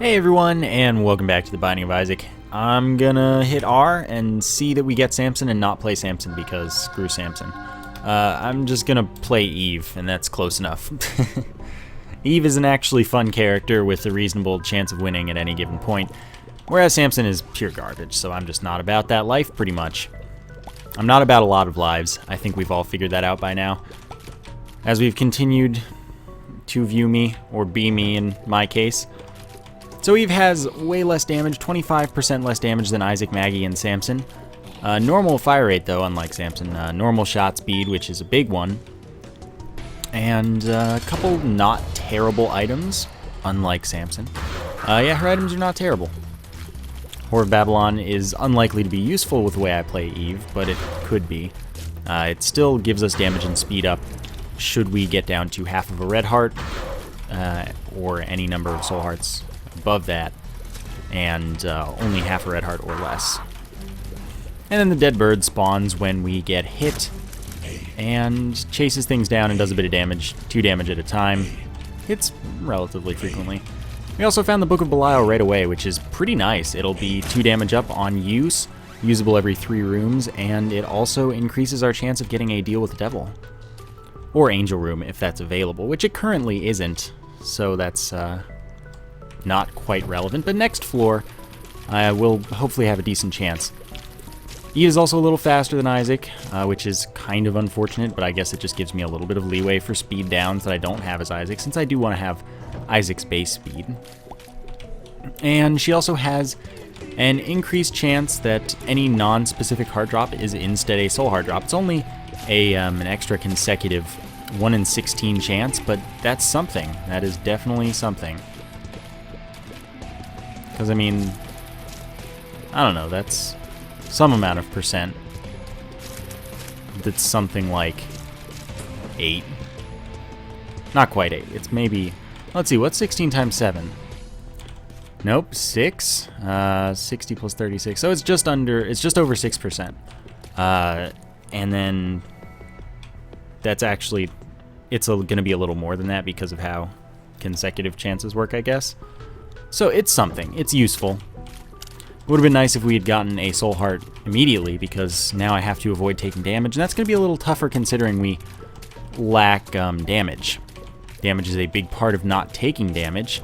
Hey everyone, and welcome back to the Binding of Isaac. I'm gonna hit R and see that we get Samson and not play Samson because screw Samson. I'm just gonna play Eve, and that's close enough. Eve is an actually fun character with a reasonable chance of winning at any given point, whereas Samson is pure garbage, so I'm just not about that life pretty much. I'm not about a lot of lives. I think we've all figured that out by now. As we've continued to view me, or be me in my case. So Eve has way less damage, 25% less damage than Isaac, Maggie, and Samson. Normal fire rate though, unlike Samson. Normal shot speed, which is a big one. And a couple not terrible items, unlike Samson. Yeah, her items are not terrible. Whore of Babylon is unlikely to be useful with the way I play Eve, but it could be. It still gives us damage and speed up should we get down to half of a red heart, or any number of soul hearts above that, and only half a red heart or less. And then the dead bird spawns when we get hit and chases things down and does a bit of damage, 2 damage at a time. Hits relatively frequently. We also found the Book of Belial right away, which is pretty nice. It'll be 2 damage up on use, usable every 3 rooms, and it also increases our chance of getting a deal with the devil. Or Angel Room if that's available, which it currently isn't, so that's not quite relevant, but next floor I will hopefully have a decent chance. He is also a little faster than Isaac, which is kind of unfortunate, but I guess it just gives me a little bit of leeway for speed downs that I don't have as Isaac, since I do want to have Isaac's base speed. And she also has an increased chance that any non-specific heart drop is instead a soul heart drop. It's only an extra consecutive 1 in 16 chance, but that's something. That is definitely something. Because, I mean, I don't know, that's some amount of percent. That's something like 8. Not quite 8. It's maybe, let's see, what's 16 times 7? Nope, 6. 60 plus 36. So it's just over 6%. And then that's actually, it's going to be a little more than that because of how consecutive chances work, I guess. So it's something. It's useful. It would have been nice if we had gotten a soul heart immediately, because now I have to avoid taking damage, and that's going to be a little tougher considering we lack damage. Damage is a big part of not taking damage,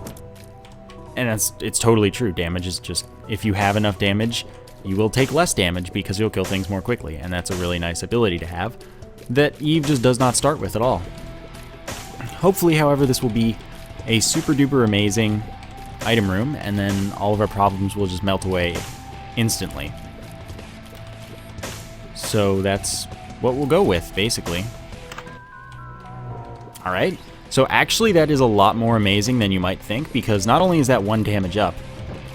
and it's totally true. Damage is just, if you have enough damage, you will take less damage because you'll kill things more quickly, and that's a really nice ability to have that Eve just does not start with at all. Hopefully, however, this will be a super duper amazing item room, and then all of our problems will just melt away instantly. So that's what we'll go with, basically. Alright, so actually that is a lot more amazing than you might think, because not only is that 1 damage up,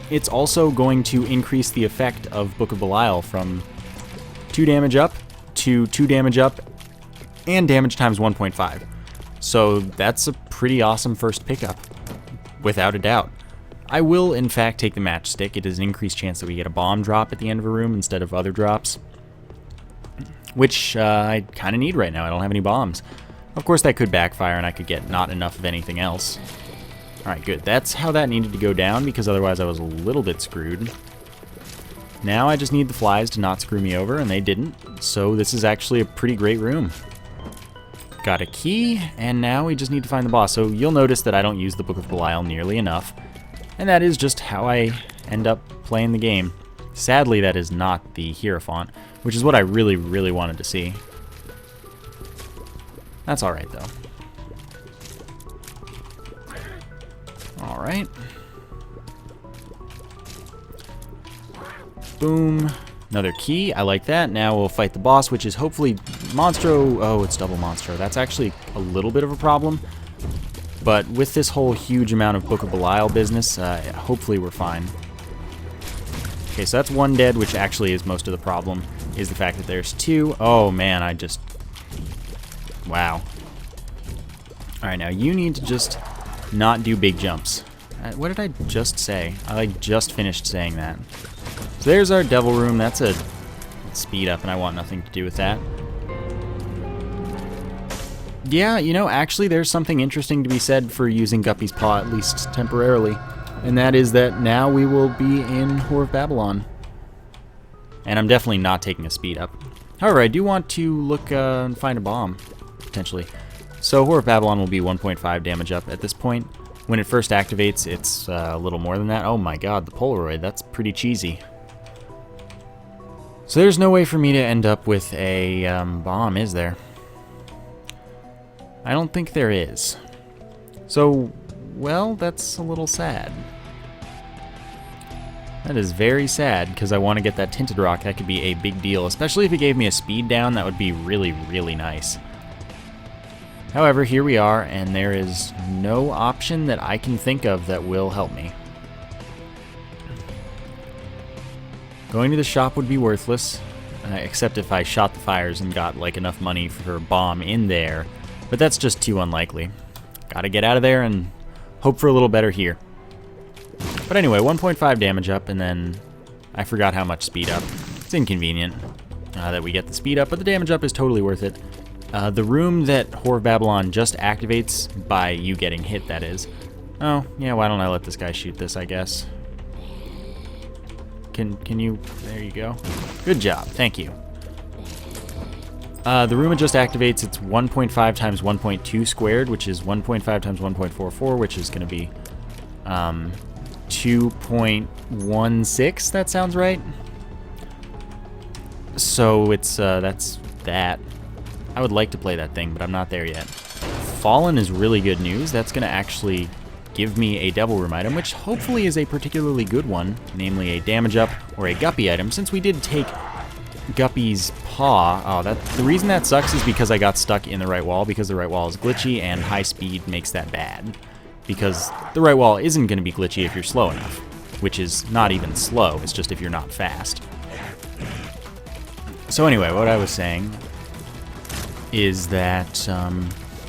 it's also going to increase the effect of Book of Belial from 2 damage up to 2 damage up, and damage times 1.5. So that's a pretty awesome first pickup, without a doubt. I will, in fact, take the matchstick. It is an increased chance that we get a bomb drop at the end of a room instead of other drops, which I kind of need right now. I don't have any bombs. Of course, that could backfire, and I could get not enough of anything else. Alright, good. That's how that needed to go down, because otherwise I was a little bit screwed. Now I just need the flies to not screw me over, and they didn't, so this is actually a pretty great room. Got a key, and now we just need to find the boss. So you'll notice that I don't use the Book of Belial nearly enough. And that is just how I end up playing the game. Sadly, that is not the Hierophant, which is what I really, really wanted to see. That's alright, though. Alright. Boom. Another key. I like that. Now we'll fight the boss, which is hopefully Monstro. Oh, it's double Monstro. That's actually a little bit of a problem. But with this whole huge amount of Book of Belial business, hopefully we're fine. Okay, so that's 1 dead, which actually is most of the problem, is the fact that there's 2. Oh, man, I just... Wow. Alright, now you need to just not do big jumps. What did I just say? I, just finished saying that. So there's our devil room. That's a speed up, and I want nothing to do with that. Yeah, you know, actually there's something interesting to be said for using Guppy's Paw, at least temporarily. And that is that now we will be in Whore of Babylon. And I'm definitely not taking a speed up. However, I do want to look and find a bomb, potentially. So Whore of Babylon will be 1.5 damage up at this point. When it first activates, it's a little more than that. Oh my god, the Polaroid, that's pretty cheesy. So there's no way for me to end up with a bomb, is there? I don't think there is. So, well, that's a little sad. That is very sad, because I want to get that Tinted Rock. That could be a big deal, especially if it gave me a speed down. That would be really, really nice. However, here we are, and there is no option that I can think of that will help me. Going to the shop would be worthless, except if I shot the fires and got like enough money for a bomb in there, but that's just too unlikely. Gotta get out of there and hope for a little better here. But anyway, 1.5 damage up, and then I forgot how much speed up. It's inconvenient that we get the speed up, but the damage up is totally worth it. The room that Whore of Babylon just activates by you getting hit, that is. Oh, yeah, why don't I let this guy shoot this, I guess. Can you... There you go. Good job, thank you. The room it just activates, it's 1.5 times 1.2 squared, which is 1.5 times 1.44, which is going to be 2.16, that sounds right. So it's, that's that. I would like to play that thing, but I'm not there yet. Fallen is really good news. That's going to actually give me a Devil Room item, which hopefully is a particularly good one, namely a damage up or a Guppy item, since we did take Guppy's paw. Oh, the reason that sucks is because I got stuck in the right wall, because the right wall is glitchy, and high speed makes that bad. Because the right wall isn't going to be glitchy if you're slow enough, which is not even slow, it's just if you're not fast. So anyway, what I was saying is that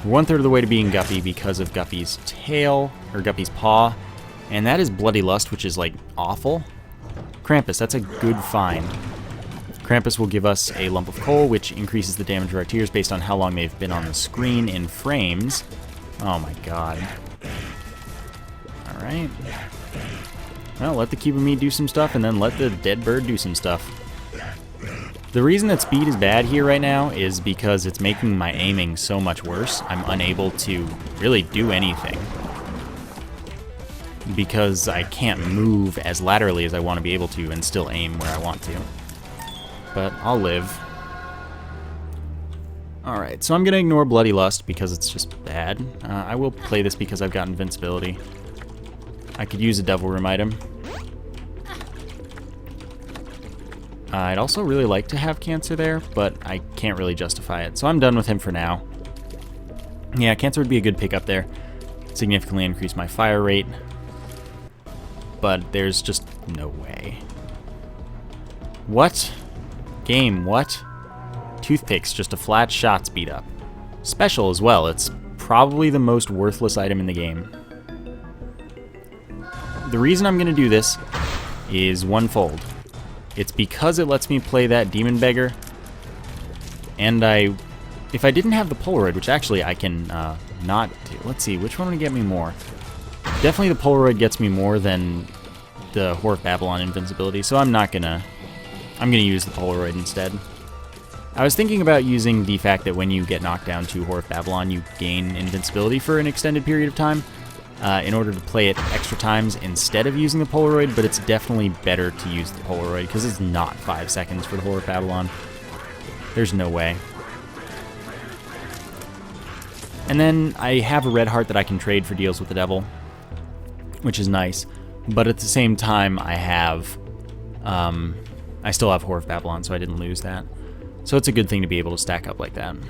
we're 1/3 of the way to being Guppy because of Guppy's tail, or Guppy's paw, and that is Bloody Lust, which is, like, awful. Krampus, that's a good find. Krampus will give us a lump of coal, which increases the damage of our tears based on how long they've been on the screen in frames. Oh my god. Alright. Well, let the Cube of Me do some stuff, and then let the dead bird do some stuff. The reason that speed is bad here right now is because it's making my aiming so much worse. I'm unable to really do anything, because I can't move as laterally as I want to be able to and still aim where I want to. But I'll live. Alright, so I'm going to ignore Bloody Lust because it's just bad. I will play this because I've got invincibility. I could use a Devil Room item. I'd also really like to have Cancer there, but I can't really justify it, so I'm done with him for now. Yeah, Cancer would be a good pickup there. Significantly increase my fire rate. But there's just no way. What? Game, what? Toothpicks, just a flat shot speed up. Special as well, it's probably the most worthless item in the game. The reason I'm going to do this is onefold. It's because it lets me play that Demon Beggar, and if I didn't have the Polaroid, which actually I can not do. Let's see, which one would get me more? Definitely the Polaroid gets me more than the Whore of Babylon invincibility, so I'm gonna use the Polaroid instead. I was thinking about using the fact that when you get knocked down to Whore of Babylon, you gain invincibility for an extended period of time, in order to play it extra times instead of using the Polaroid, but it's definitely better to use the Polaroid, because it's not 5 seconds for the Whore of Babylon. There's no way. And then I have a red heart that I can trade for deals with the devil, which is nice, but at the same time I have, I still have Whore of Babylon, so I didn't lose that. So it's a good thing to be able to stack up like that. And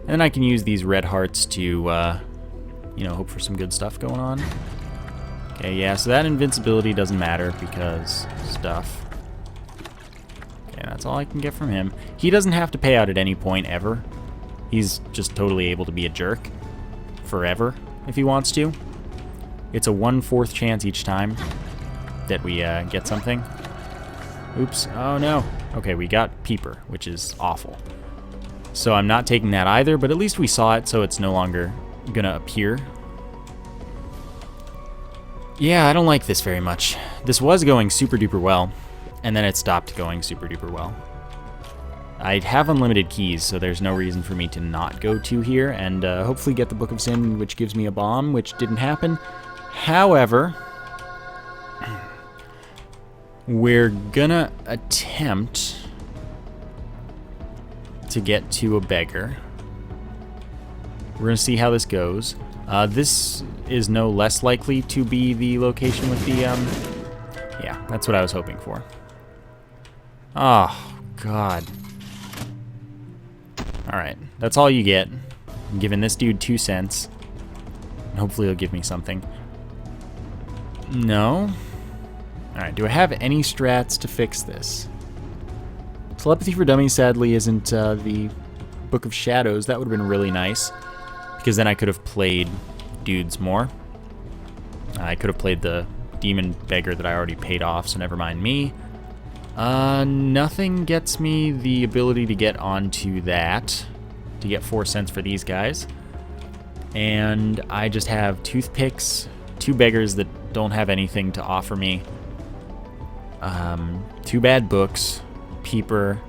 then I can use these red hearts to, you know, hope for some good stuff going on. Okay, yeah, so that invincibility doesn't matter because stuff. Okay, that's all I can get from him. He doesn't have to pay out at any point ever. He's just totally able to be a jerk forever if he wants to. It's a 1/4 chance each time that we get something. Oops, oh no. Okay, we got Peeper, which is awful. So I'm not taking that either, but at least we saw it, so it's no longer gonna appear. Yeah, I don't like this very much. This was going super duper well, and then it stopped going super duper well. I have unlimited keys, so there's no reason for me to not go to here and hopefully get the Book of Sin, which gives me a bomb, which didn't happen. However, we're gonna attempt to get to a beggar. We're gonna see how this goes. This is no less likely to be the location with the, yeah, that's what I was hoping for. Oh, God. Alright, that's all you get. I'm giving this dude 2 cents. And hopefully he'll give me something. No? Alright, do I have any strats to fix this? Telepathy for Dummies sadly isn't the Book of Shadows. That would have been really nice, because then I could have played dudes more. I could have played the demon beggar that I already paid off, so never mind me. Nothing gets me the ability to get onto that, to get 4 cents for these guys. And I just have toothpicks, 2 beggars that don't have anything to offer me, 2 bad books, peeper,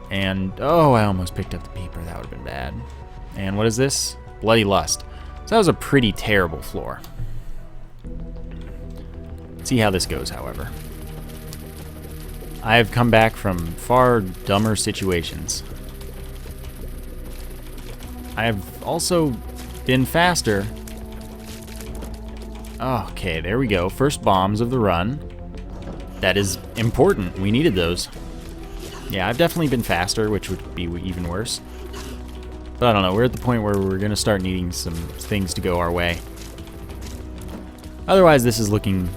and, oh, I almost picked up the peeper. That would have been bad. And what is this? Bloody Lust. So that was a pretty terrible floor. Let's see how this goes, however. I have come back from far dumber situations. I have also been faster. Okay, there we go. First bombs of the run. That is important. We needed those. Yeah, I've definitely been faster, which would be even worse. But I don't know, we're at the point where we're going to start needing some things to go our way. Otherwise, this is looking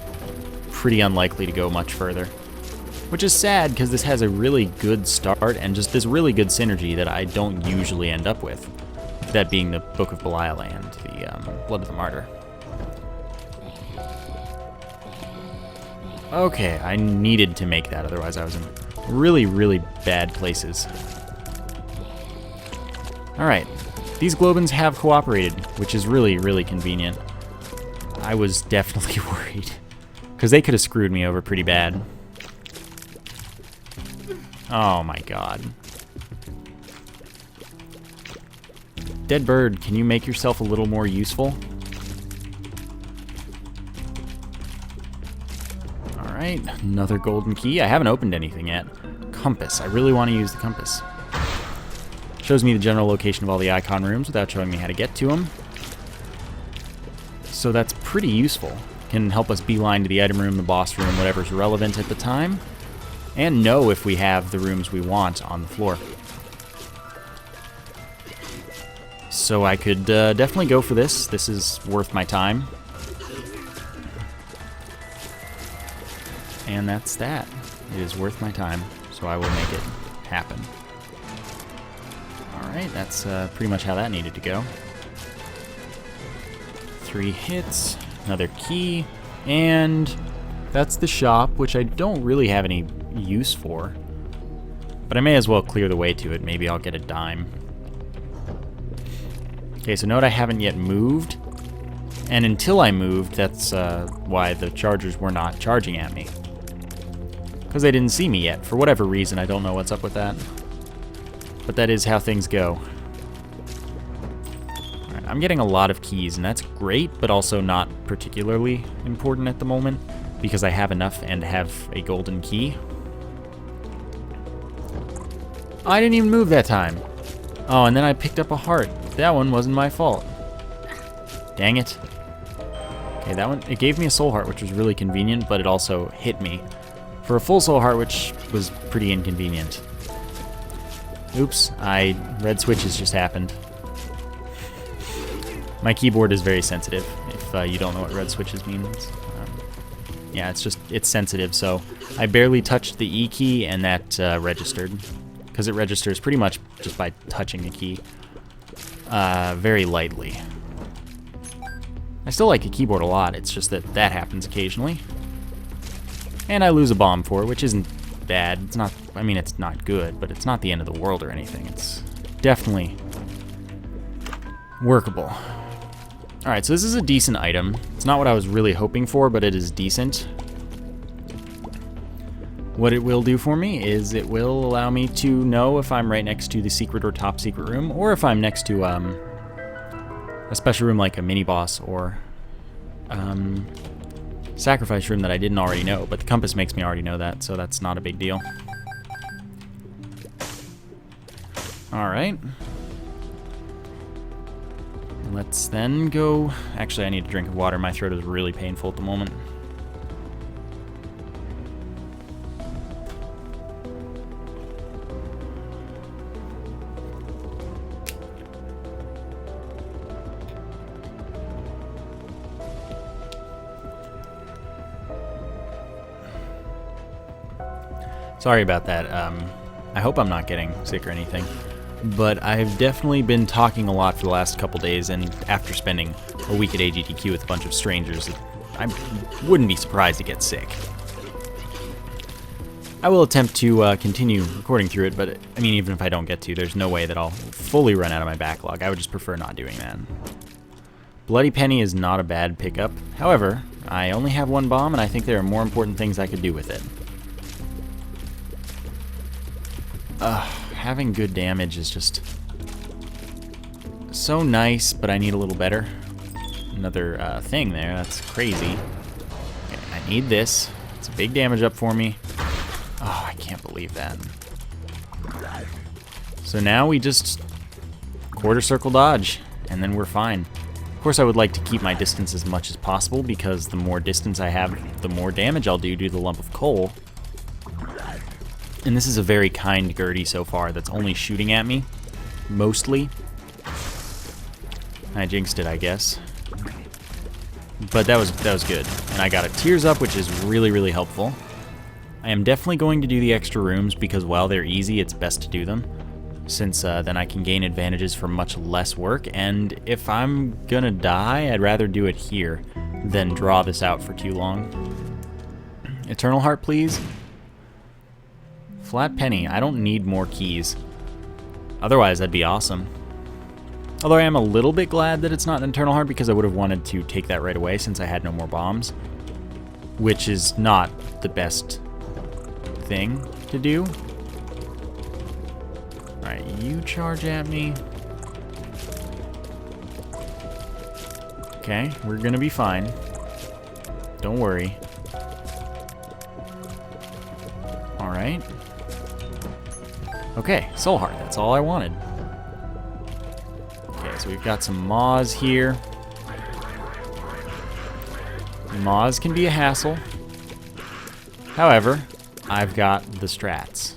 pretty unlikely to go much further. Which is sad, because this has a really good start and just this really good synergy that I don't usually end up with. That being the Book of Belial and the Blood of the Martyr. Okay, I needed to make that, otherwise I was in really, really bad places. Alright, these Globins have cooperated, which is really, really convenient. I was definitely worried, because they could have screwed me over pretty bad. Oh my god. Dead bird, can you make yourself a little more useful? Alright, another golden key. I haven't opened anything yet. Compass. I really want to use the compass. Shows me the general location of all the icon rooms without showing me how to get to them. So that's pretty useful. Can help us beeline to the item room, the boss room, whatever's relevant at the time. And know if we have the rooms we want on the floor. So I could definitely go for this. This is worth my time. And that's that. It is worth my time, so I will make it happen. Alright, that's pretty much how that needed to go. 3 hits, another key, and that's the shop, which I don't really have any use for. But I may as well clear the way to it. Maybe I'll get a dime. Okay, so note I haven't yet moved. And until I moved, that's why the chargers were not charging at me. Because they didn't see me yet. For whatever reason, I don't know what's up with that. But that is how things go. Alright, I'm getting a lot of keys, and that's great, but also not particularly important at the moment, because I have enough and have a golden key. I didn't even move that time. Oh, and then I picked up a heart. That one wasn't my fault. Dang it. Okay, that one, it gave me a soul heart, which was really convenient, but it also hit me for a full soul heart, which was pretty inconvenient. Oops, red switches just happened. My keyboard is very sensitive, if you don't know what red switches means. Yeah, it's sensitive, so I barely touched the E key and that registered. Because it registers pretty much just by touching the key. Very lightly. I still like a keyboard a lot, it's just that that happens occasionally. And I lose a bomb for it, which isn't bad. It's not, I mean, it's not good, but it's not the end of the world or anything. It's definitely workable. Alright, so this is a decent item. It's not what I was really hoping for, but it is decent. What it will do for me is it will allow me to know if I'm right next to the secret or top secret room, or if I'm next to a special room like a mini-boss or sacrifice room that I didn't already know, but the compass makes me already know that, so that's not a big deal. Alright. Let's then go... Actually, I need a drink of water. My throat is really painful at the moment. Sorry about that. I hope I'm not getting sick or anything. But I've definitely been talking a lot for the last couple days, and after spending a week at AGDQ with a bunch of strangers, I wouldn't be surprised to get sick. I will attempt to continue recording through it, but I mean, even if I don't get to, there's no way that I'll fully run out of my backlog. I would just prefer not doing that. Bloody Penny is not a bad pickup. However, I only have one bomb, and I think there are more important things I could do with it. Having good damage is just so nice, but I need a little better. Another thing there, that's crazy. Okay, I need this. It's a big damage up for me. Oh, I can't believe that. So now we just quarter circle dodge, and then we're fine. Of course, I would like to keep my distance as much as possible, because the more distance I have, the more damage I'll do to the lump of coal. And this is a very kind Gertie so far that's only shooting at me, mostly. I jinxed it, I guess. But that was good. And I got a tears up, which is really, really helpful. I am definitely going to do the extra rooms because while they're easy, it's best to do them. Since then I can gain advantages for much less work. And if I'm gonna die, I'd rather do it here than draw this out for too long. Eternal Heart, please. Flat penny. I don't need more keys. Otherwise, that'd be awesome. Although I am a little bit glad that it's not an Eternal Heart because I would have wanted to take that right away since I had no more bombs. Which is not the best thing to do. Alright, you charge at me. Okay, we're gonna be fine. Don't worry. Alright. Okay, Soul Heart, that's all I wanted. Okay, so we've got some Maws here. Maws can be a hassle. However, I've got the strats.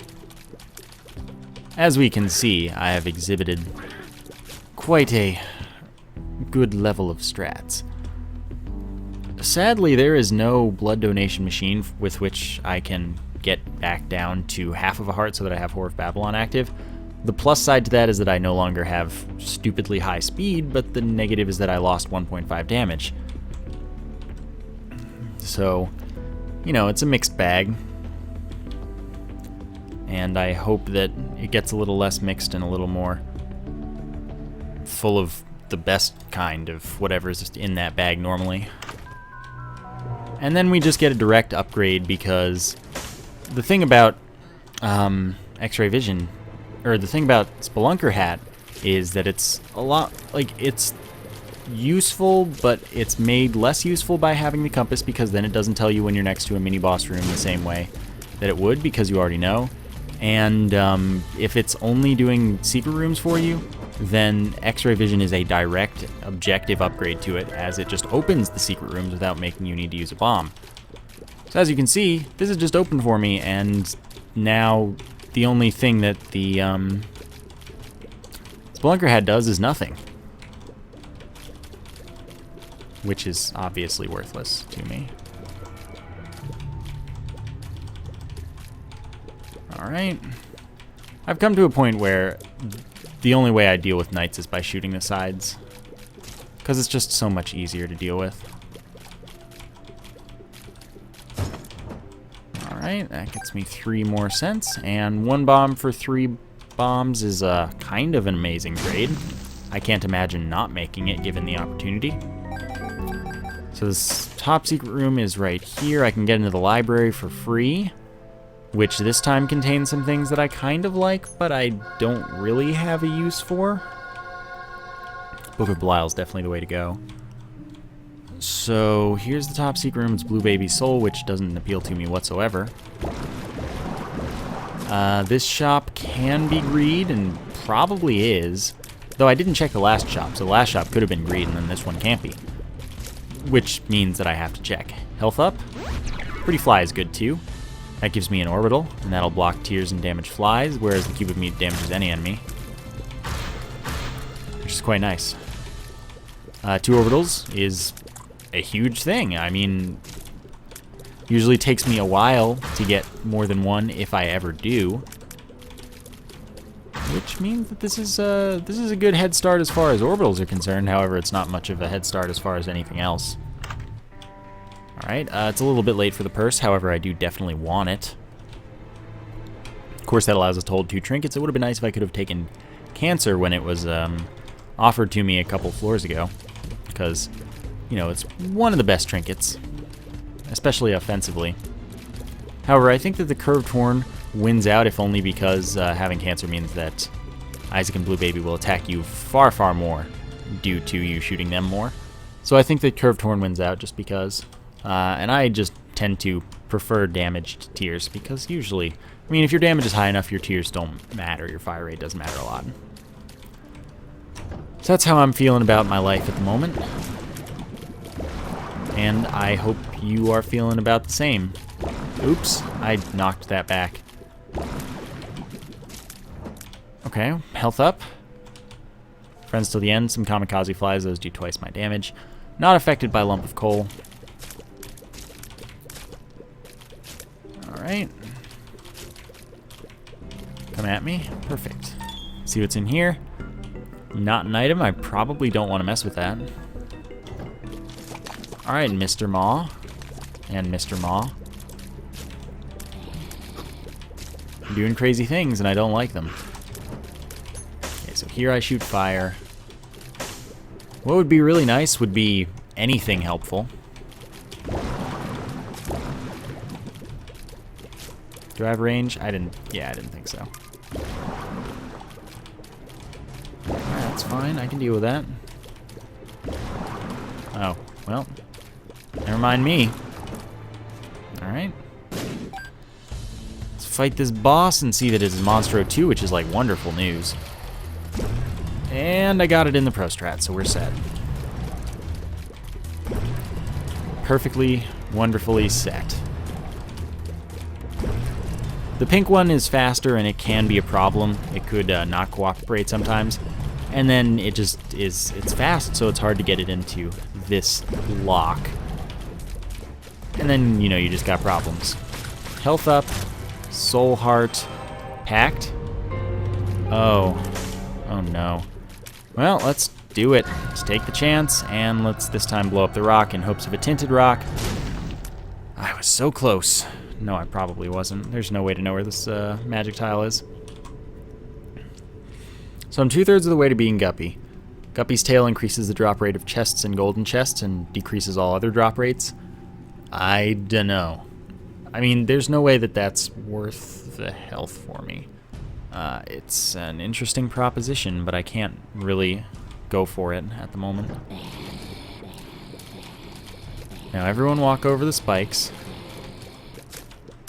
As we can see, I have exhibited quite a good level of strats. Sadly, there is no blood donation machine with which I can get back down to half of a heart so that I have Whore of Babylon active. The plus side to that is that I no longer have stupidly high speed, but the negative is that I lost 1.5 damage. So, you know, it's a mixed bag. And I hope that it gets a little less mixed and a little more full of the best kind of whatever's in that bag normally. And then we just get a direct upgrade because the thing about X-ray vision, or the thing about Spelunker hat, is that it's a lot, like, it's useful, but it's made less useful by having the compass because then it doesn't tell you when you're next to a mini-boss room the same way that it would because you already know. And if it's only doing secret rooms for you, then X-ray vision is a direct objective upgrade to it as it just opens the secret rooms without making you need to use a bomb. So as you can see, this is just open for me, and now the only thing that the Spelunker hat does is nothing. Which is obviously worthless to me. Alright. I've come to a point where the only way I deal with knights is by shooting the sides. Because it's just so much easier to deal with. Alright, that gets me 3 more cents, and 1 bomb for 3 bombs is kind of an amazing trade. I can't imagine not making it given the opportunity. So this top secret room is right here. I can get into the library for free, which this time contains some things that I kind of like, but I don't really have a use for. Book of Belial's definitely the way to go. So here's the top secret room. It's Blue Baby's Soul, which doesn't appeal to me whatsoever. This shop can be greed, and probably is. Though I didn't check the last shop, so the last shop could have been greed, and then this one can't be. Which means that I have to check. Health up. Pretty Fly is good too. That gives me an orbital, and that'll block tears and damage flies, whereas the Cube of Meat damages any enemy. Which is quite nice. 2 orbitals is a huge thing. I mean, usually takes me a while to get more than one if I ever do. Which means that this is a good head start as far as orbitals are concerned. However, it's not much of a head start as far as anything else. Alright, it's a little bit late for the purse. However, I do definitely want it. Of course, that allows us to hold 2 trinkets. It would have been nice if I could have taken Cancer when it was offered to me a couple floors ago. Because, you know, it's one of the best trinkets. Especially offensively. However, I think that the Curved Horn wins out, if only because having Cancer means that Isaac and Blue Baby will attack you far, far more due to you shooting them more. So I think that Curved Horn wins out just because. And I just tend to prefer damaged tears because usually, I mean, if your damage is high enough, your tears don't matter. Your fire rate doesn't matter a lot. So that's how I'm feeling about my life at the moment. And I hope you are feeling about the same. Oops, I knocked that back. Okay, health up. Friends till the end, some kamikaze flies, those do twice my damage. Not affected by lump of coal. Alright. Come at me. Perfect. See what's in here. Not an item. I probably don't want to mess with that. Alright, Mr. Maw. And Mr. Maw. You're doing crazy things, and I don't like them. Okay, so here I shoot fire. What would be really nice would be anything helpful. Do I have range? I didn't think so. Alright, that's fine. I can deal with that. Oh, well. Never mind me. Alright. Let's fight this boss and see that it's Monstro 2, which is like wonderful news. And I got it in the pro strat, so we're set. Perfectly, wonderfully set. The pink one is faster and it can be a problem. It could not cooperate sometimes. And then it just is, it's fast, so it's hard to get it into this lock. And then, you know, you just got problems. Health up, soul heart, packed. Oh no. Well, let's do it. Let's take the chance, and let's this time blow up the rock in hopes of a tinted rock. I was so close. No, I probably wasn't. There's no way to know where this magic tile is. So I'm 2/3 of the way to being Guppy. Guppy's tail increases the drop rate of chests and golden chests and decreases all other drop rates. I dunno. I mean, there's no way that that's worth the health for me. It's an interesting proposition, but I can't really go for it at the moment. Now everyone walk over the spikes.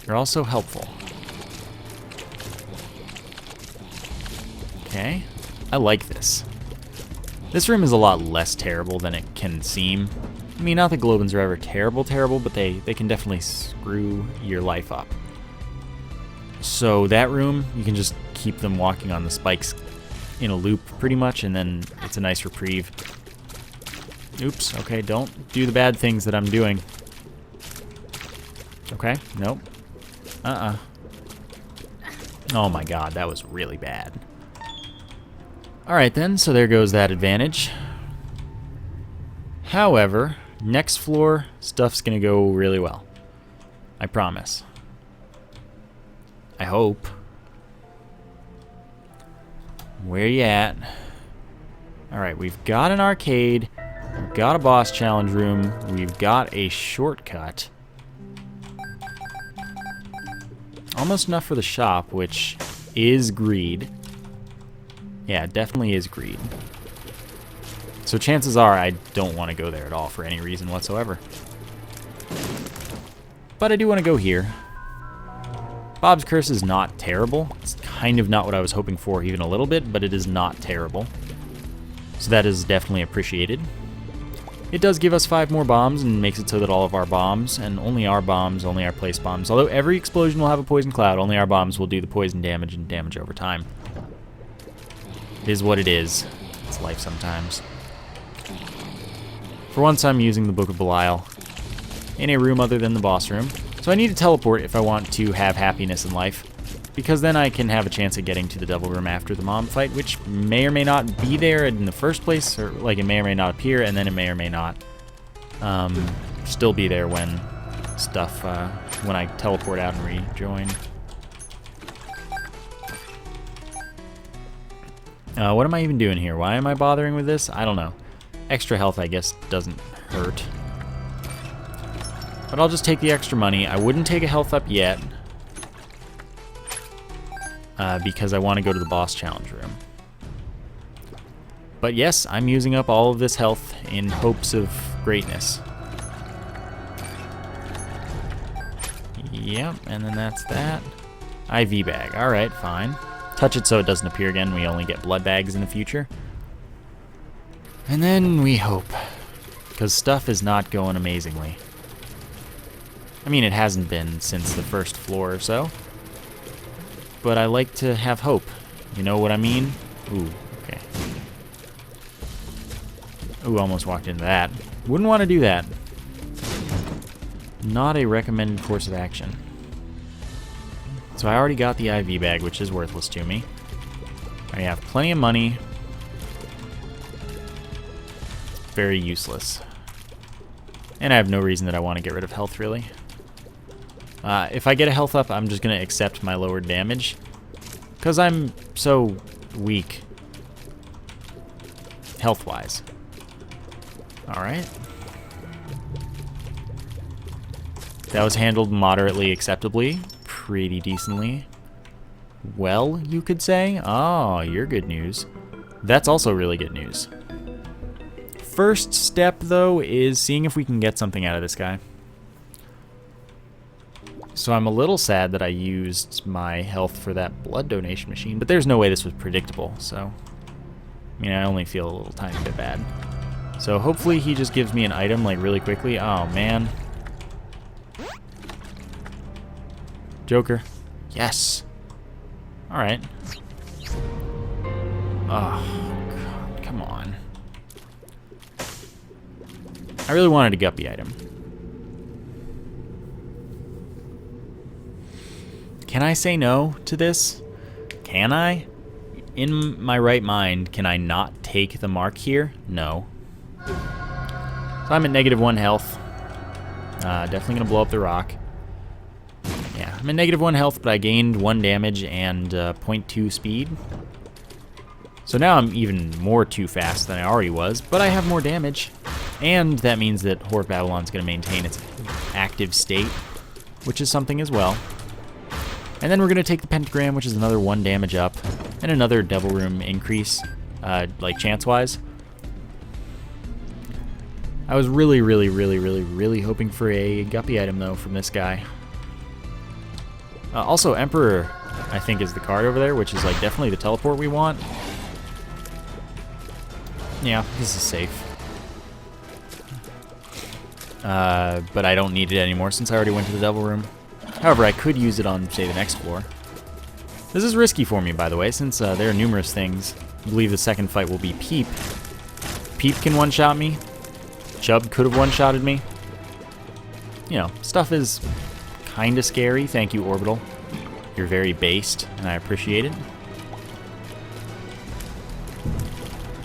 They're also helpful. Okay, I like this. This room is a lot less terrible than it can seem. I mean, not that Globins are ever terrible, but they can definitely screw your life up. So that room, you can just keep them walking on the spikes in a loop pretty much, and then it's a nice reprieve. Oops, okay, don't do the bad things that I'm doing. Okay, nope. Oh my god, that was really bad. Alright then, so there goes that advantage. However, next floor, stuff's gonna go really well. I promise. I hope. Where you at? Alright, we've got an arcade. We're we've got a boss challenge room. We've got a shortcut. Almost enough for the shop, which is greed. Yeah, it definitely is greed. So chances are I don't want to go there at all for any reason whatsoever. But I do want to go here. Bob's Curse is not terrible. It's kind of not what I was hoping for even a little bit, but it is not terrible. So that is definitely appreciated. It does give us 5 more bombs and makes it so that all of our bombs, and only our place bombs, although every explosion will have a poison cloud, only our bombs will do the poison damage and damage over time. It is what it is. It's life sometimes. For once, I'm using the Book of Belial in a room other than the boss room. So I need to teleport if I want to have happiness in life, because then I can have a chance at getting to the devil room after the mom fight, which may or may not be there in the first place, or like it may or may not appear, and then it may or may not still be there when when I teleport out and rejoin. What am I even doing here? Why am I bothering with this? I don't know. Extra health, I guess, doesn't hurt. But I'll just take the extra money. I wouldn't take a health up yet, because I want to go to the boss challenge room. But yes, I'm using up all of this health in hopes of greatness. Yep, and then that's that. IV bag. Alright, fine. Touch it so it doesn't appear again. We only get blood bags in the future. And then we hope, because stuff is not going amazingly. I mean, it hasn't been since the first floor or so. But I like to have hope. You know what I mean? Ooh, okay. Ooh, almost walked into that. Wouldn't want to do that. Not a recommended course of action. So I already got the IV bag, which is worthless to me. I have plenty of money. Very useless. And I have no reason that I want to get rid of health, really. If I get a health up, I'm just going to accept my lowered damage, because I'm so weak health-wise. Alright. That was handled moderately acceptably. Pretty decently. Well, you could say. Oh, you're good news. That's also really good news. First step, though, is seeing if we can get something out of this guy. So I'm a little sad that I used my health for that blood donation machine, but there's no way this was predictable, so... I mean, I only feel a little tiny bit bad. So hopefully he just gives me an item, like, really quickly. Oh, man. Joker. Yes. Alright. Oh, God, come on. I really wanted a guppy item. Can I say no to this? Can I? In my right mind, can I not take the mark here? No. So I'm at -1 health. Definitely gonna blow up the rock. Yeah, I'm at -1 health, but I gained 1 damage and 0.2 speed. So now I'm even more too fast than I already was, but I have more damage. And that means that Horde Babylon's gonna maintain its active state, which is something as well. And then we're going to take the pentagram, which is another 1 damage up, and another devil room increase, like chance-wise. I was really hoping for a guppy item, though, from this guy. Also, Emperor, I think, is the card over there, which is like definitely the teleport we want. Yeah, this is safe. But I don't need it anymore since I already went to the devil room. However, I could use it on, say, the next floor. This is risky for me, by the way, since there are numerous things. I believe the second fight will be Peep. Peep can one-shot me. Chubb could have one-shotted me. You know, stuff is kind of scary. Thank you, Orbital. You're very based, and I appreciate it.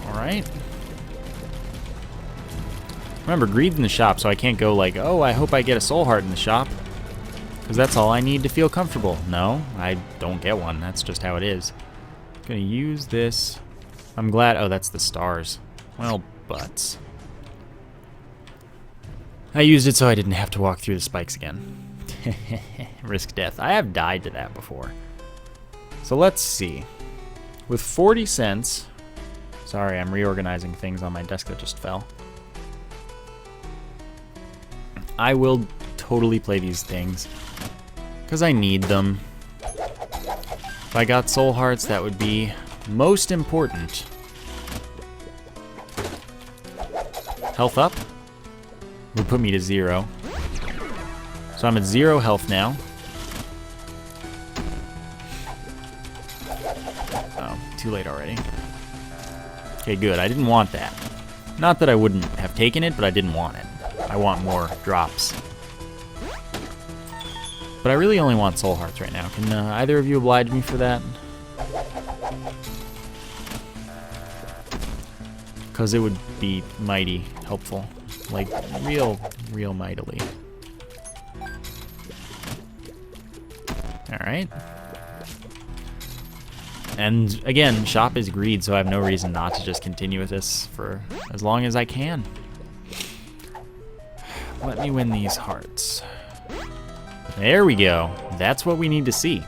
Alright. Remember, greed's in the shop, so I can't go like, oh, I hope I get a soul heart in the shop. Because that's all I need to feel comfortable. No, I don't get one. That's just how it is. Gonna use this. I'm glad. Oh, that's the stars. Well, butts. I used it so I didn't have to walk through the spikes again. Risk death. I have died to that before. So let's see. With 40 cents... Sorry, I'm reorganizing things on my desk that just fell. I will totally play these things, because I need them. If I got soul hearts, that would be most important. Health up would put me to 0. So I'm at 0 health now. Oh, too late already. Okay, good. I didn't want that. Not that I wouldn't have taken it, but I didn't want it. I want more drops. But I really only want soul hearts right now. Can either of you oblige me for that? Because it would be mighty helpful. Like, real mightily. Alright. And again, shop is greed, so I have no reason not to just continue with this for as long as I can. Let me win these hearts. There we go. That's what we need to see.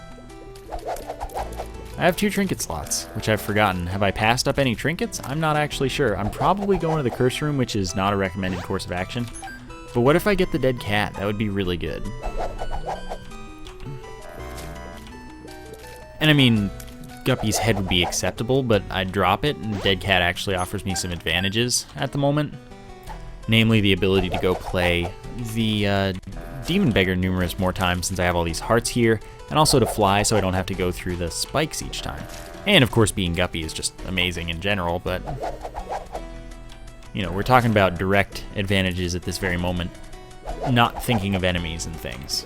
I have 2 trinket slots, which I've forgotten. Have I passed up any trinkets? I'm not actually sure. I'm probably going to the curse room, which is not a recommended course of action. But what if I get the dead cat? That would be really good. And I mean, Guppy's head would be acceptable, but I'd drop it, and dead cat actually offers me some advantages at the moment. Namely, the ability to go play the Demon Beggar numerous more times since I have all these hearts here, and also to fly so I don't have to go through the spikes each time. And of course, being Guppy is just amazing in general, but you know, we're talking about direct advantages at this very moment, not thinking of enemies and things.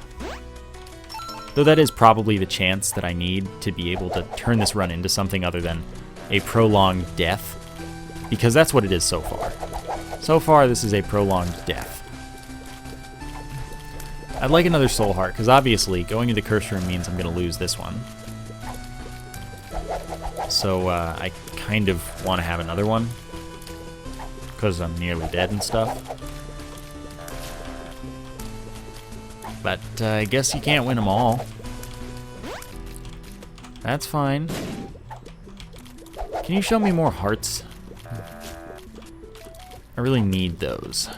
Though that is probably the chance that I need to be able to turn this run into something other than a prolonged death, because that's what it is so far. So far, this is a prolonged death. I'd like another soul heart, because obviously going to the curse room means I'm going to lose this one. So I kind of want to have another one, because I'm nearly dead and stuff. But I guess you can't win them all. That's fine. Can you show me more hearts? I really need those.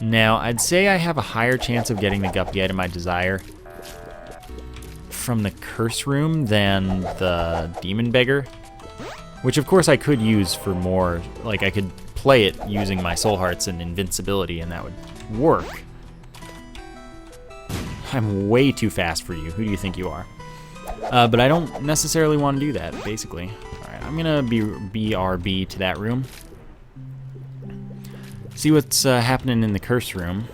Now, I'd say I have a higher chance of getting the Guppy item I desire from the curse room than the Demon Beggar, which of course I could use for more, like I could play it using my soul hearts and invincibility, and that would work. I'm way too fast for you. Who do you think you are? But I don't necessarily want to do that, basically. Alright, I'm gonna BRB to that room. See what's happening in the curse room.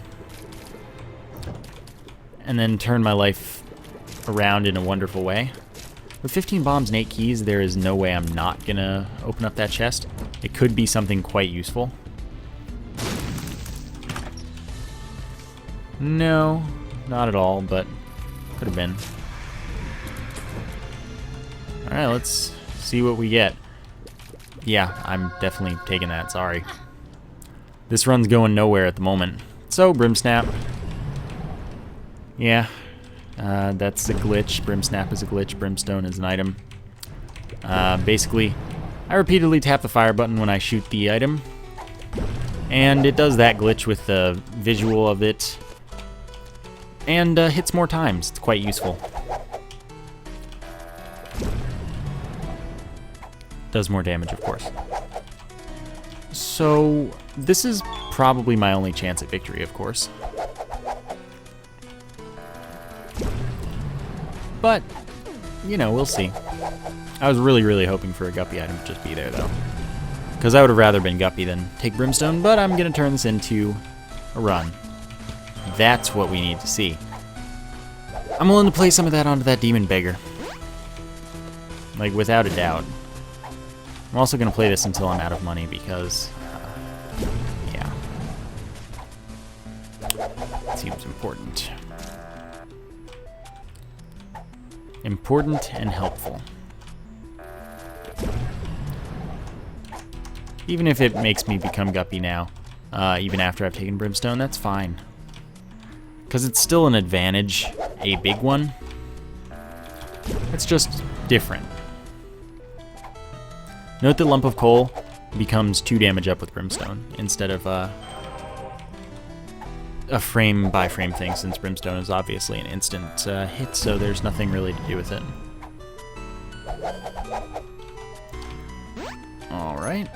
And then turn my life around in a wonderful way. With 15 bombs and 8 keys, there is no way I'm not gonna open up that chest. It could be something quite useful. No, not at all, but could have been. Alright, let's see what we get. Yeah, I'm definitely taking that, sorry. This run's going nowhere at the moment. So, Brimsnap. Yeah, that's a glitch. Brimsnap is a glitch. Brimstone is an item. Basically, I repeatedly tap the fire button when I shoot the item, and it does that glitch with the visual of it, and hits more times. It's quite useful. Does more damage, of course. So, this is probably my only chance at victory, of course. But, you know, we'll see. I was really, really hoping for a Guppy item to just be there, though. Because I would have rather been Guppy than take Brimstone, but I'm going to turn this into a run. That's what we need to see. I'm willing to play some of that onto that Demon Beggar. Like, without a doubt. I'm also going to play this until I'm out of money because, yeah. It seems important. Important and helpful. Even if it makes me become Guppy now, even after I've taken Brimstone, that's fine. Because it's still an advantage, a big one. It's just different. Note that Lump of Coal becomes 2 damage up with Brimstone, instead of a frame-by-frame thing, since Brimstone is obviously an instant hit, so there's nothing really to do with it. Alright.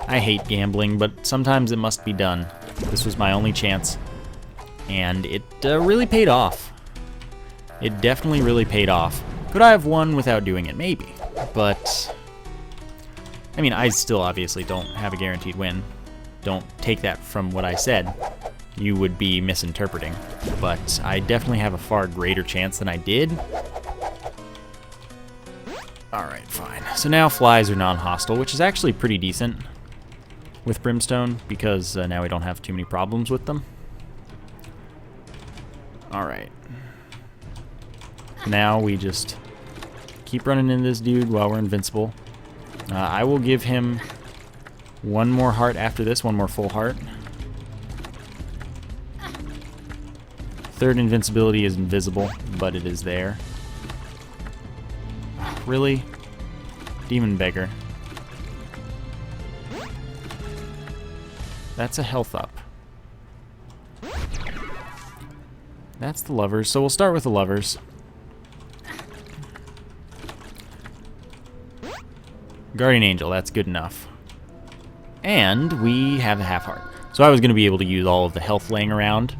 I hate gambling, but sometimes it must be done. This was my only chance, and it really paid off. It definitely really paid off. Could I have won without doing it? Maybe. But, I mean, I still obviously don't have a guaranteed win. Don't take that from what I said. You would be misinterpreting. But I definitely have a far greater chance than I did. Alright, fine. So now flies are non-hostile, which is actually pretty decent with Brimstone, because now we don't have too many problems with them. Alright. Now we just keep running into this dude while we're invincible. I will give him 1 more heart after this, 1 more full heart. 3rd invincibility is invisible, but it is there. Really? Demon Beggar. That's a health up. That's the lovers, so we'll start with the lovers. Guardian Angel, that's good enough. And we have a half heart. So I was going to be able to use all of the health laying around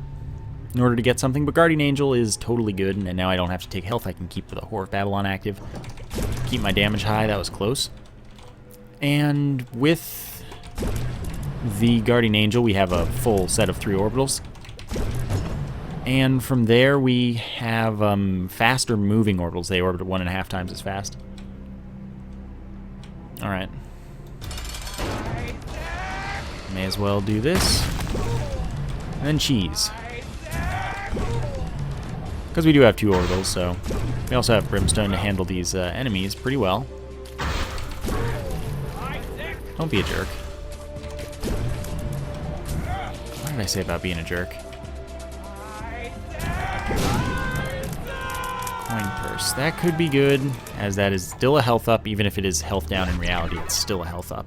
in order to get something, but Guardian Angel is totally good, and now I don't have to take health. I can keep the Whore of Babylon active. Keep my damage high, that was close. And with the Guardian Angel, we have a full set of 3 orbitals. And from there, we have faster moving orbitals. They orbit 1.5 times as fast. Alright. May as well do this. And then cheese. Because we do have 2 orbitals, so we also have Brimstone to handle these enemies pretty well. Don't be a jerk. What did I say about being a jerk? Coin purse. That could be good, as that is still a health up. Even if it is health down in reality, it's still a health up.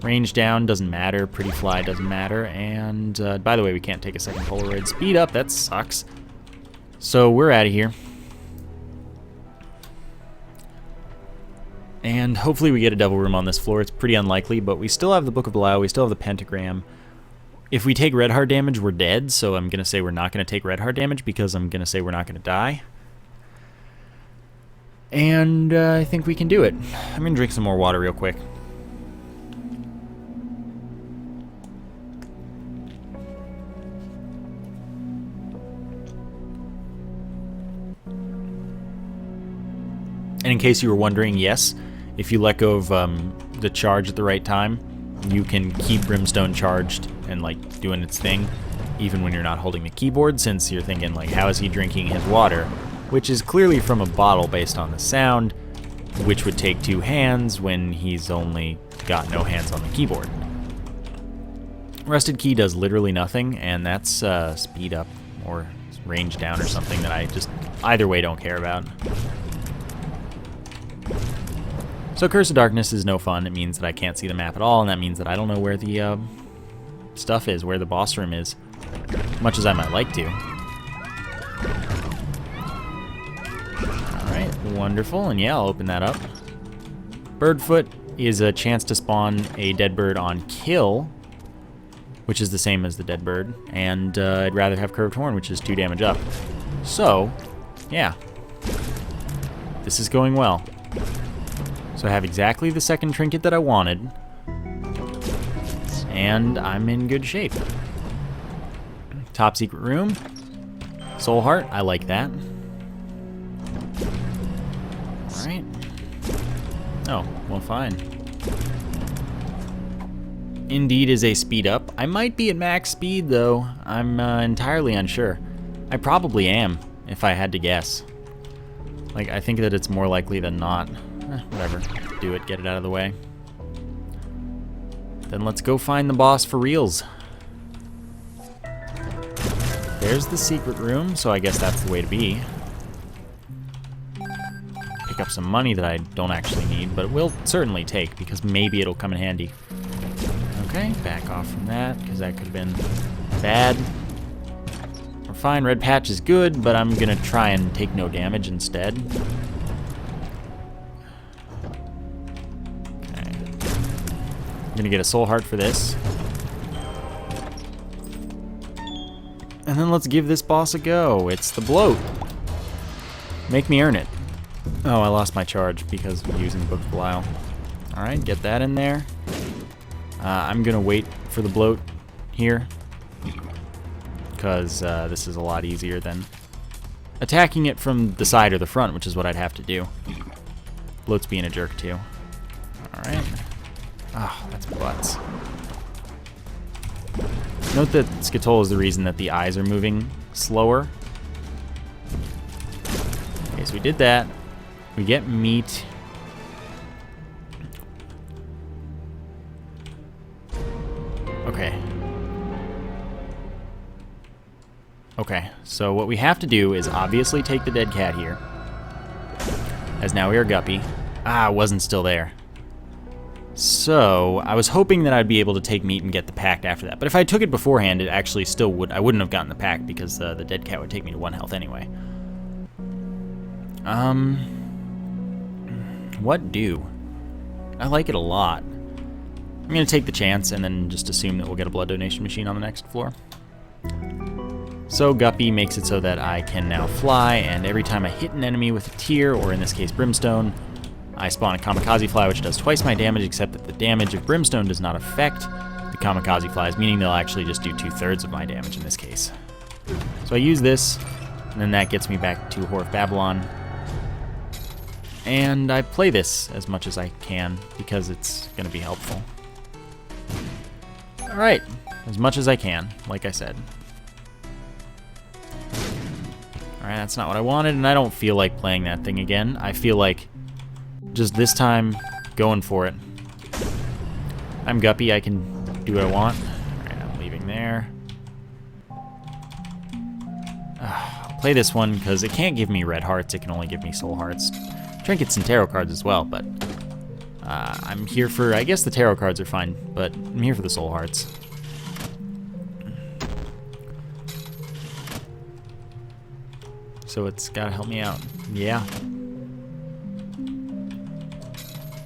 Range down doesn't matter. Pretty fly doesn't matter. And by the way, we can't take a second Polaroid. Speed up, that sucks. So we're out of here. And hopefully we get a Devil Room on this floor. It's pretty unlikely, but we still have the Book of Belial. We still have the Pentagram. If we take red heart damage, we're dead, so I'm going to say we're not going to take red heart damage because I'm going to say we're not going to die. And I think we can do it. I'm going to drink some more water real quick. And in case you were wondering, yes, if you let go of the charge at the right time, you can keep Brimstone charged and like doing its thing, even when you're not holding the keyboard, since you're thinking like, how is he drinking his water? Which is clearly from a bottle based on the sound, which would take 2 hands when he's only got no hands on the keyboard. Rusted Key does literally nothing, and that's speed up or range down or something that I just either way don't care about. So Curse of Darkness is no fun. It means that I can't see the map at all, and that means that I don't know where the stuff is, where the boss room is, much as I might like to. Alright, wonderful, and yeah, I'll open that up. Birdfoot is a chance to spawn a dead bird on kill, which is the same as the dead bird, and I'd rather have Curved Horn, which is 2 damage up. So, yeah. This is going well. So I have exactly the second trinket that I wanted, and I'm in good shape. Top secret room. Soul Heart, I like that. Alright. Oh, well fine. Indeed is a speed up. I might be at max speed though. I'm entirely unsure. I probably am, if I had to guess. Like, I think that it's more likely than not. Whatever. Do it. Get it out of the way. Then let's go find the boss for reals. There's the secret room, so I guess that's the way to be. Pick up some money that I don't actually need, but it will certainly take, because maybe it'll come in handy. Okay, back off from that, because that could have been bad. We're fine. Red patch is good, but I'm going to try and take no damage instead. Okay. I'm going to get a soul heart for this. And then let's give this boss a go. It's the bloat. Make me earn it. Oh, I lost my charge because of using Book of Belial. Alright, get that in there. I'm going to wait for the bloat here, because this is a lot easier than attacking it from the side or the front, which is what I'd have to do. Bloat's being a jerk too. Alright. Oh, that's butts. Note that Skitol is the reason that the eyes are moving slower. Okay, so we did that. We get meat. Okay. Okay, so what we have to do is obviously take the dead cat here, as now we are Guppy. Ah, it wasn't still there. So, I was hoping that I'd be able to take meat and get the pact after that. But if I took it beforehand, it actually still would. I wouldn't have gotten the pact because the dead cat would take me to 1 health anyway. What do? I like it a lot. I'm going to take the chance and then just assume that we'll get a blood donation machine on the next floor. So Guppy makes it so that I can now fly, and every time I hit an enemy with a tear, or in this case Brimstone, I spawn a Kamikaze Fly, which does twice my damage, except that the damage of Brimstone does not affect the Kamikaze Flies, meaning they'll actually just do 2/3 of my damage in this case. So I use this, and then that gets me back to Whore of Babylon. And I play this as much as I can, because it's going to be helpful. Alright, as much as I can, like I said. Alright, that's not what I wanted, and I don't feel like playing that thing again. I feel like just this time going for it. I'm Guppy, I can do what I want. Alright, I'm leaving there. I'll play this one because it can't give me red hearts, it can only give me soul hearts. Trinkets and tarot cards as well, but I'm here for, I guess the tarot cards are fine, but I'm here for the soul hearts. So it's gotta help me out. Yeah.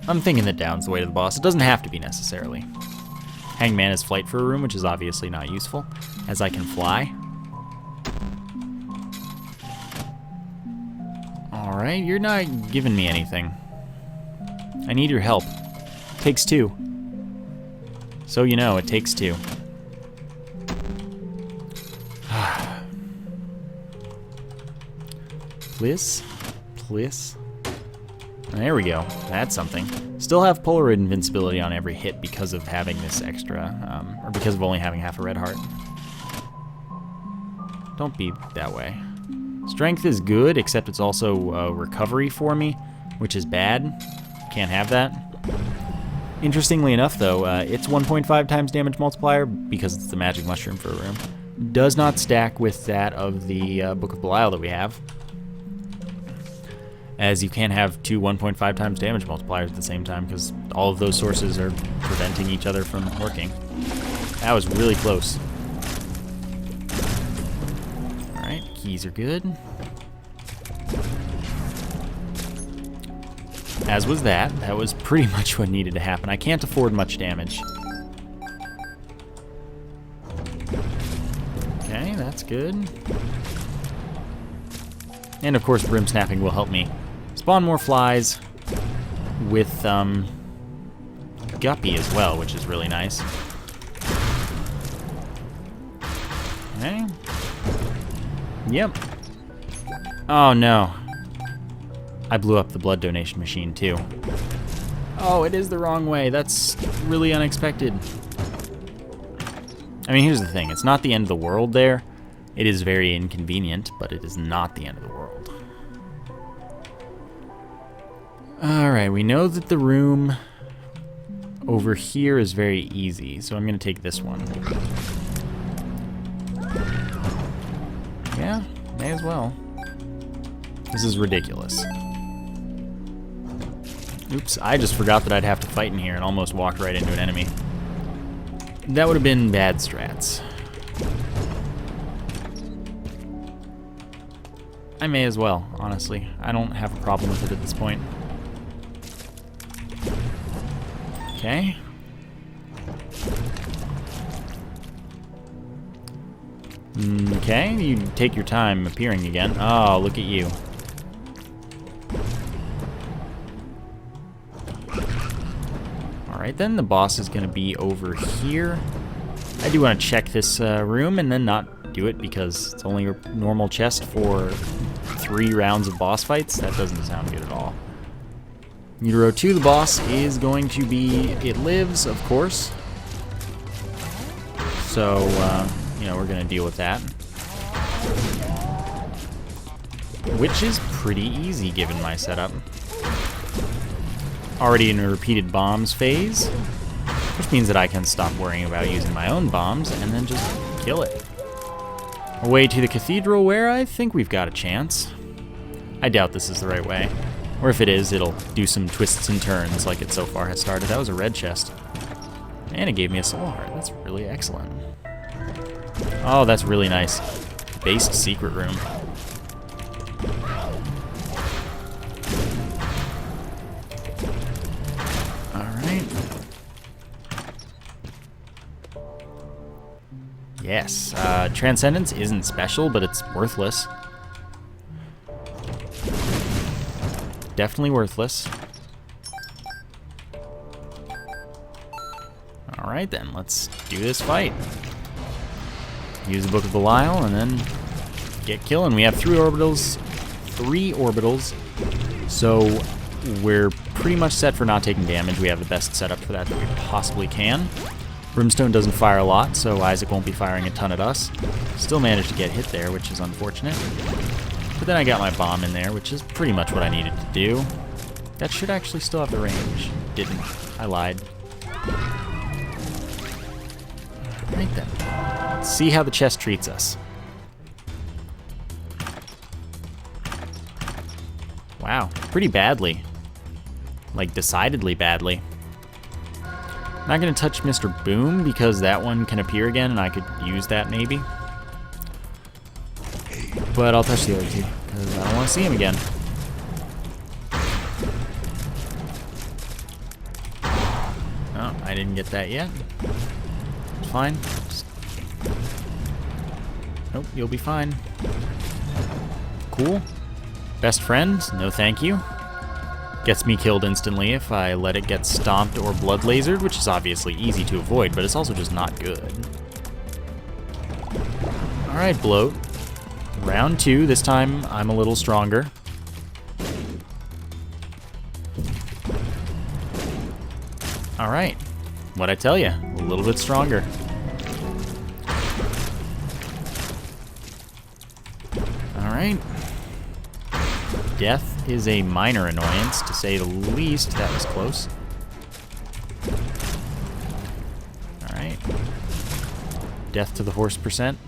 I'm thinking that down's the way to the boss. It doesn't have to be necessarily. Hangman is flight for a room, which is obviously not useful, as I can fly. Alright, you're not giving me anything. I need your help. Takes 2. So you know, it takes 2. Please? Please? There we go. That's something. Still have Polaroid invincibility on every hit because of having this extra, or because of only having half a red heart. Don't be that way. Strength is good, except it's also recovery for me, which is bad. Can't have that. Interestingly enough, though, it's 1.5 times damage multiplier, because it's the magic mushroom for a room. Does not stack with that of the Book of Belial that we have, as you can't have 2 1.5 times damage multipliers at the same time, because all of those sources are preventing each other from working. That was really close. Alright, keys are good. As was that. That was pretty much what needed to happen. I can't afford much damage. Okay, that's good. And of course, Brim Snapping will help me spawn more flies with Guppy as well, which is really nice. Okay. Yep. Oh no. I blew up the blood donation machine too. Oh, it is the wrong way. That's really unexpected. I mean, here's the thing. It's not the end of the world there. It is very inconvenient, but it is not the end of the world. Alright, we know that the room over here is very easy, so I'm going to take this one. Yeah, may as well. This is ridiculous. Oops, I just forgot that I'd have to fight in here and almost walked right into an enemy. That would have been bad strats. I may as well, honestly. I don't have a problem with it at this point. Okay. Okay, you take your time appearing again. Oh, look at you. Alright then, the boss is going to be over here. I do want to check this room and then not do it because it's only a normal chest for 3 rounds of boss fights. That doesn't sound good at all. Utero 2, the boss, is going to be It Lives, of course. So, you know, we're going to deal with that. Which is pretty easy given my setup. Already in a repeated bombs phase, which means that I can stop worrying about using my own bombs and then just kill it. Away to the cathedral where I think we've got a chance. I doubt this is the right way. Or if it is, it'll do some twists and turns like it so far has started. That was a red chest. And it gave me a soul heart. That's really excellent. Oh, that's really nice. Based secret room. Alright. Yes, Transcendence isn't special, but it's worthless. Definitely worthless. Alright then, let's do this fight. Use the Book of Belial and then get killing. We have 3 orbitals. So we're pretty much set for not taking damage. We have the best setup for that we possibly can. Brimstone doesn't fire a lot, so Isaac won't be firing a ton at us. Still managed to get hit there, which is unfortunate. But then I got my bomb in there, which is pretty much what I needed to do. That should actually still have the range. Didn't. I lied. Right then. Let's see how the chest treats us. Wow, pretty badly. Like, decidedly badly. Not gonna touch Mr. Boom because that one can appear again and I could use that maybe. But I'll touch the other 2 because I don't want to see him again. Oh, I didn't get that yet. It's fine. Nope, you'll be fine. Cool. Best friend? No thank you. Gets me killed instantly if I let it get stomped or blood lasered, which is obviously easy to avoid, but it's also just not good. Alright, Bloat. Round 2, this time I'm a little stronger. Alright, what'd I tell you? A little bit stronger. Alright. Death is a minor annoyance, to say the least. That was close. Alright. Death to the horse percent.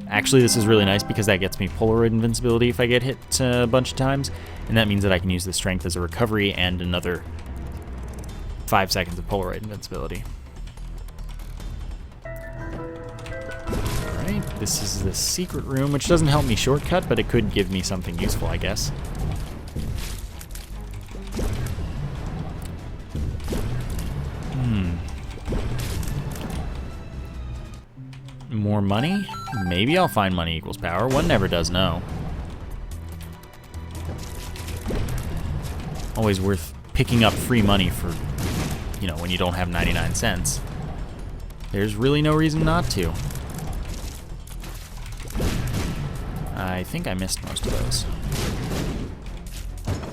Actually, this is really nice because that gets me Polaroid invincibility if I get hit a bunch of times, and that means that I can use the strength as a recovery and another 5 seconds of Polaroid invincibility. Alright, this is the secret room, which doesn't help me shortcut, but it could give me something useful, I guess. More money? Maybe I'll find money equals power. One never does know. Always worth picking up free money for, you know, when you don't have 99 cents. There's really no reason not to. I think I missed most of those.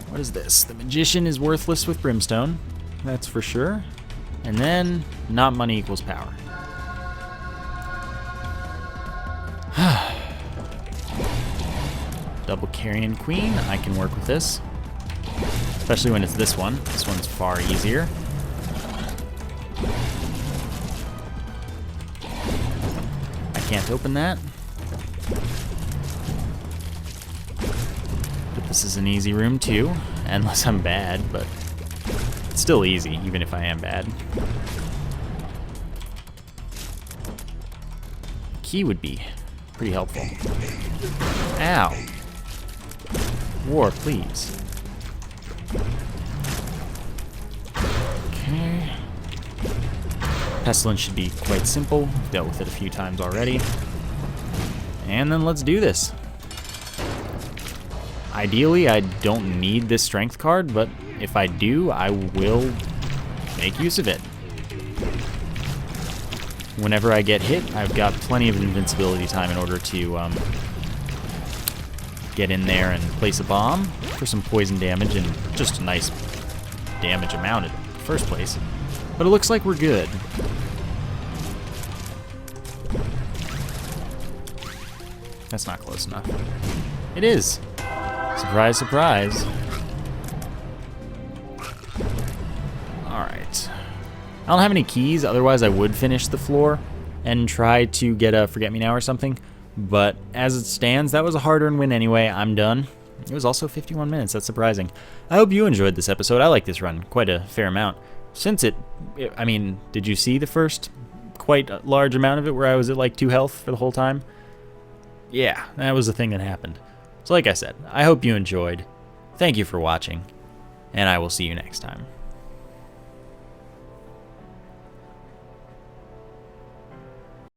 What is this? The Magician is worthless with Brimstone. That's for sure. And then, not money equals power. Double Carrion Queen, I can work with this. especially when it's this one. This one's far easier. I can't open that. But this is an easy room too, unless I'm bad, but it's still easy, even if I am bad. Key would be pretty helpful. Ow. War, please. Okay. Pestilence should be quite simple. We've dealt with it a few times already. And then let's do this. Ideally, I don't need this strength card, but if I do, I will make use of it. Whenever I get hit, I've got plenty of invincibility time in order to get in there and place a bomb for some poison damage and just a nice damage amount in the first place. But it looks like we're good. That's not close enough. It is. Surprise, surprise. Alright. I don't have any keys, otherwise I would finish the floor and try to get a Forget-Me-Now or something. But as it stands, that was a hard-earned win anyway. I'm done. It was also 51 minutes. That's surprising. I hope you enjoyed this episode. I like this run quite a fair amount. Since I mean, did you see the first quite large amount of it where I was at like 2 health for the whole time? Yeah, that was the thing that happened. So like I said, I hope you enjoyed. Thank you for watching, and I will see you next time.